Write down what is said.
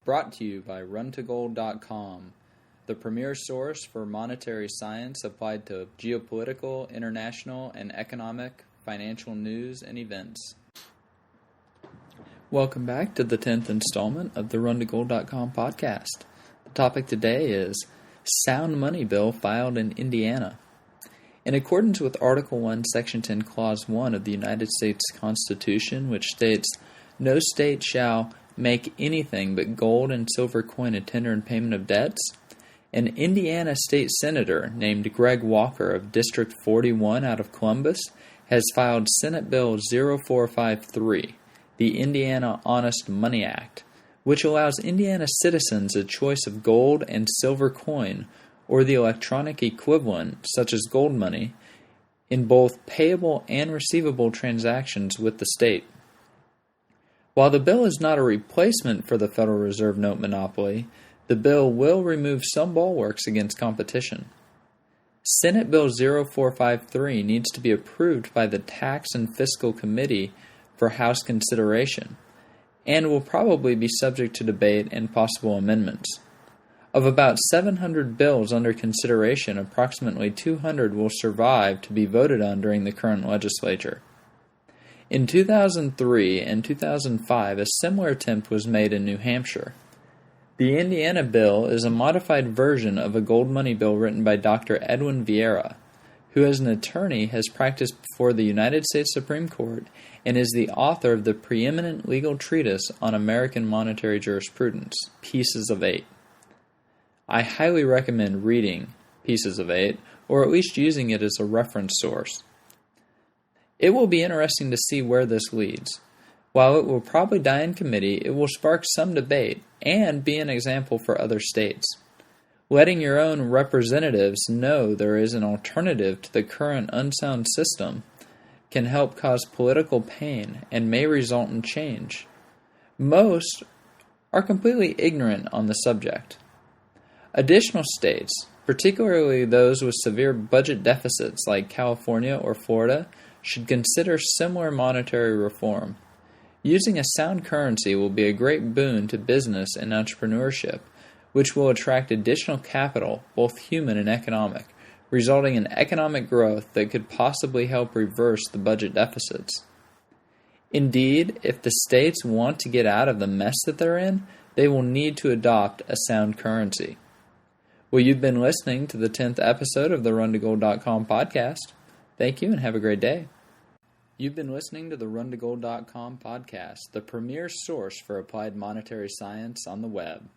Brought to you by runtogold.com, the premier source for monetary science applied to geopolitical, international, and economic, financial news and events. Welcome back to the 10th installment of the runtogold.com podcast. The topic today is Sound Money Bill filed in Indiana. In accordance with Article 1, Section 10, Clause 1 of the United States Constitution, which states, "No state shall make anything but gold and silver coin a tender in payment of debts," an Indiana state senator named Greg Walker of District 41 out of Columbus has filed Senate Bill 0453, the Indiana Honest Money Act, which allows Indiana citizens a choice of gold and silver coin or the electronic equivalent, such as gold money, in both payable and receivable transactions with the state. While the bill is not a replacement for the Federal Reserve note monopoly, the bill will remove some bulwarks against competition. Senate Bill 0453 needs to be approved by the Tax and Fiscal Committee for House consideration, and will probably be subject to debate and possible amendments. Of about 700 bills under consideration, approximately 200 will survive to be voted on during the current legislature. In 2003 and 2005, a similar attempt was made in New Hampshire. The Indiana bill is a modified version of a gold money bill written by Dr. Edwin Vieira, who as an attorney has practiced before the United States Supreme Court and is the author of the preeminent legal treatise on American monetary jurisprudence, Pieces of Eight. I highly recommend reading Pieces of Eight, or at least using it as a reference source. It will be interesting to see where this leads. While it will probably die in committee, it will spark some debate and be an example for other states. Letting your own representatives know there is an alternative to the current unsound system can help cause political pain and may result in change. Most are completely ignorant on the subject. Additional states, particularly those with severe budget deficits like California or Florida, should consider similar monetary reform. Using a sound currency will be a great boon to business and entrepreneurship, which will attract additional capital, both human and economic, resulting in economic growth that could possibly help reverse the budget deficits. Indeed, if the states want to get out of the mess that they're in, they will need to adopt a sound currency. Well, you've been listening to the 10th episode of the runtogold.com podcast. Thank you and have a great day. You've been listening to the runtogold.com podcast, the premier source for applied monetary science on the web.